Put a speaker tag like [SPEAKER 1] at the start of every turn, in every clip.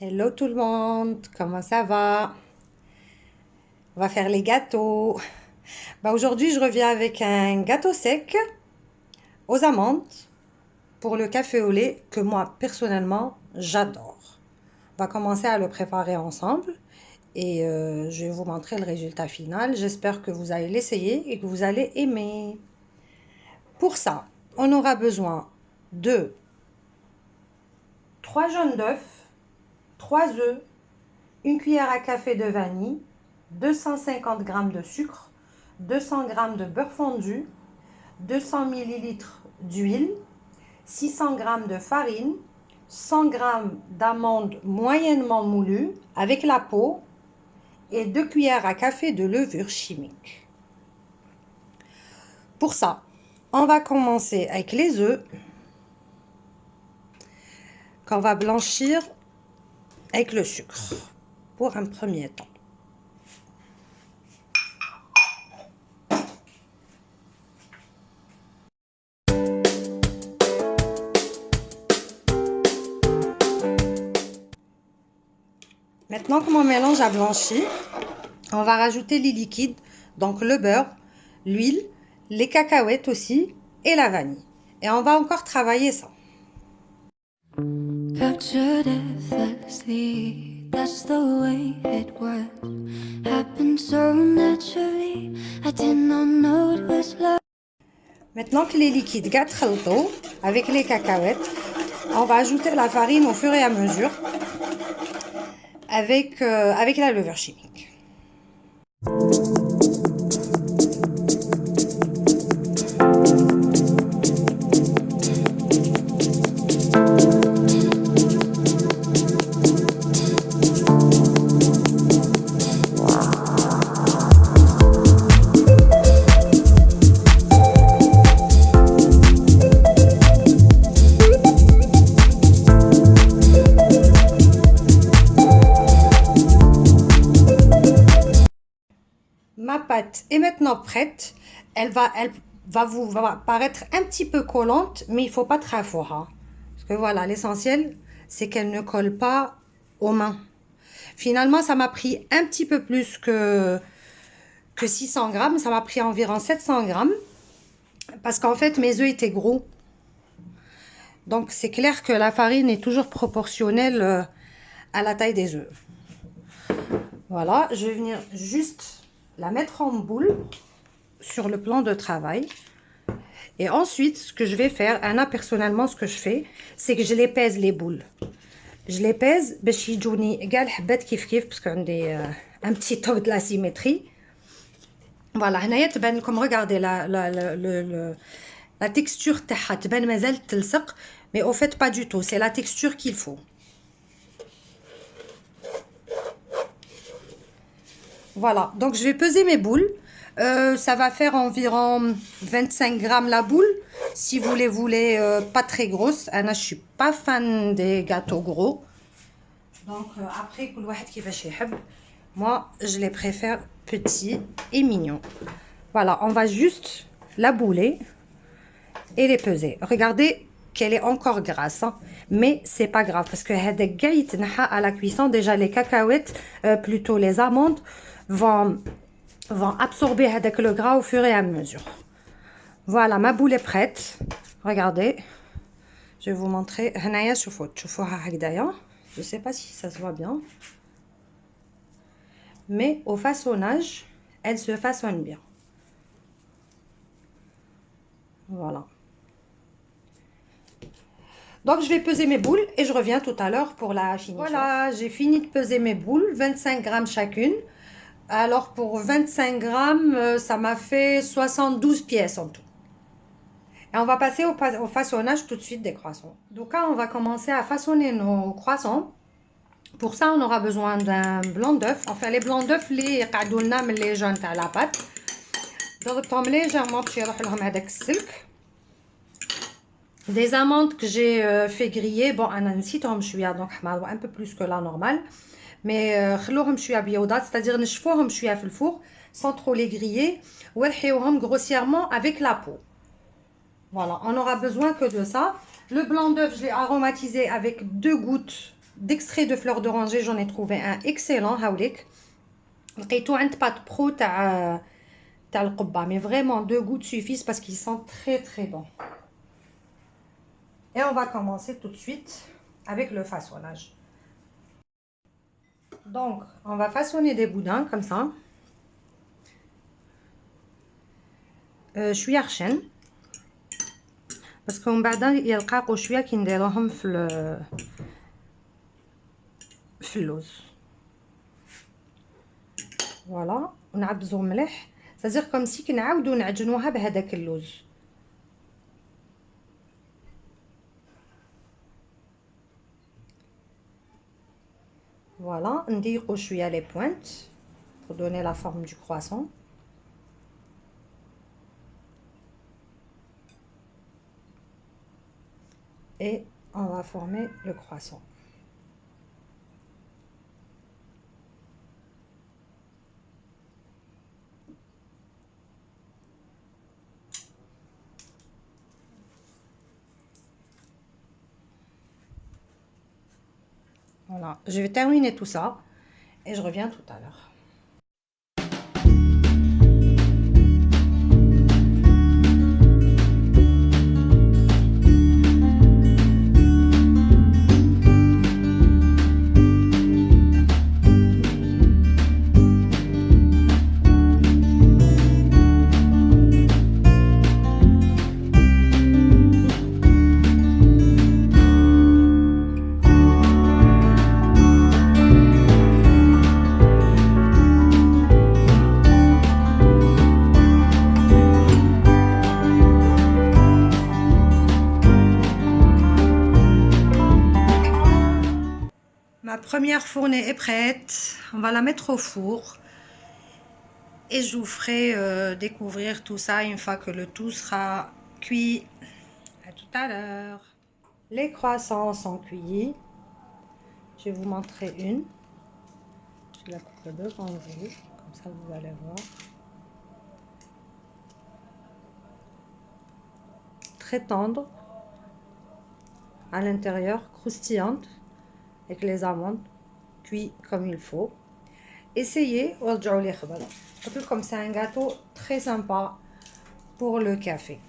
[SPEAKER 1] Hello tout le monde, comment ça va? On va faire les gâteaux. Aujourd'hui, je reviens avec un gâteau sec aux amandes pour le café au lait que moi, personnellement, j'adore. On va commencer à le préparer ensemble et je vais vous montrer le résultat final. J'espère que vous allez l'essayer et que vous allez aimer. Pour ça, on aura besoin de 3 jaunes d'œufs, 3 œufs, une cuillère à café de vanille, 250 g de sucre, 200 g de beurre fondu, 200 ml d'huile, 600 g de farine, 100 g d'amandes moyennement moulues avec la peau et 2 cuillères à café de levure chimique. Pour ça, on va commencer avec les œufs qu'on va blanchir avec le sucre pour un premier temps. Maintenant que mon mélange a blanchi, on va rajouter les liquides, donc le beurre, l'huile, les cacahuètes aussi et la vanille. Et on va encore travailler ça. Captured effortlessly, that's the way it was. Happened so naturally, I did not know it was love. Maintenant que les liquides gâtent avec les cacahuètes, on va ajouter la farine au fur et à mesure avec la levure chimique. Ma pâte est maintenant prête. Elle va vous paraître un petit peu collante, mais il ne faut pas très fort. Hein. Parce que voilà, l'essentiel, c'est qu'elle ne colle pas aux mains. Finalement, ça m'a pris un petit peu plus que 600 grammes. Ça m'a pris environ 700 grammes. Parce qu'en fait, mes œufs étaient gros. Donc, c'est clair que la farine est toujours proportionnelle à la taille des œufs. Voilà, je vais venir juste la mettre en boule sur le plan de travail. Et ensuite, ce que je vais faire, Anna, personnellement, ce que je fais, c'est que je les pèse les boules. Je les pèse, باش يجوني كاع الحبات كيف كيف parce qu'on a un petit taux de la symétrie. Voilà, هنايا تبان لكم regardez la texture تاعها تبان مازال تلصق, mais au fait pas du tout, c'est la texture qu'il faut. Voilà, donc je vais peser mes boules. Ça va faire environ 25 grammes la boule. Si vous les voulez pas très grosses. Anna, je suis pas fan des gâteaux gros. Donc après, moi, je les préfère petits et mignons. Voilà, on va juste la bouler et les peser. Regardez qu'elle est encore grasse, hein, mais c'est pas grave parce que à la cuisson, déjà les cacahuètes, plutôt les amandes, vont absorber le gras au fur et à mesure. Voilà, ma boule est prête. Regardez, je vais vous montrer. Je sais pas si ça se voit bien, mais au façonnage, elle se façonne bien. Voilà. Donc, je vais peser mes boules et je reviens tout à l'heure pour la finition. Voilà, j'ai fini de peser mes boules, 25 grammes chacune. Alors, pour 25 grammes, ça m'a fait 72 pièces en tout. Et on va passer au façonnage tout de suite des croissants. Donc là, on va commencer à façonner nos croissants. Pour ça, on aura besoin d'un blanc d'œuf. Enfin, les blancs d'œuf, les قعدولنا من les jaunes تاع la pâte. ضربتهم légèrement باش يروح لهم هذاك السلك. Des amandes que j'ai fait griller. Bon, انا نسيتهم شويه donc حماضوا un peu plus que la normale. Mais خلوهم شويه بيوضات, c'est-à-dire نشفوهم شويه في الفوur sans trop les griller. ونحيوهم grossièrement avec la peau. Voilà, on n'aura besoin que de ça. Le blanc d'œuf, je l'ai aromatisé avec 2 gouttes d'extrait de fleurs d'oranger, j'en ai trouvé un excellent. هاوليك لقيتو عند بات برو تاع القبة. Mais vraiment, 2 gouttes suffisent parce qu'ils sont très très bons. Et on va commencer tout de suite avec le façonnage. Donc, on va façonner des boudins comme ça. شويه خشن باسكو من بعد يلقاقوا شويه كي نديروهم في اللوز. فوالا ونعبزو مليح سازير كوم سي كنعاودو نعجنوها بهذاك اللوز. فوالا نضيقو شويه لي بوينت pour donner la forme du croissant. Et on va former le croissant. Voilà, je vais terminer tout ça et je reviens tout à l'heure. Ma première fournée est prête, on va la mettre au four et je vous ferai découvrir tout ça une fois que le tout sera cuit. À tout à l'heure. Les croissants sont cuits, je vais vous montrer une. Je la coupe devant vous, comme ça vous allez voir. Très tendre, à l'intérieur, croustillante, avec les amandes, cuit comme il faut. Essayez, comme c'est un gâteau très sympa pour le café.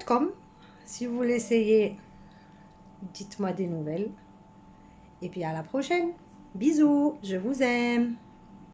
[SPEAKER 1] Comme si vous l'essayez, dites-moi des nouvelles. Et puis à la prochaine. Bisous, je vous aime.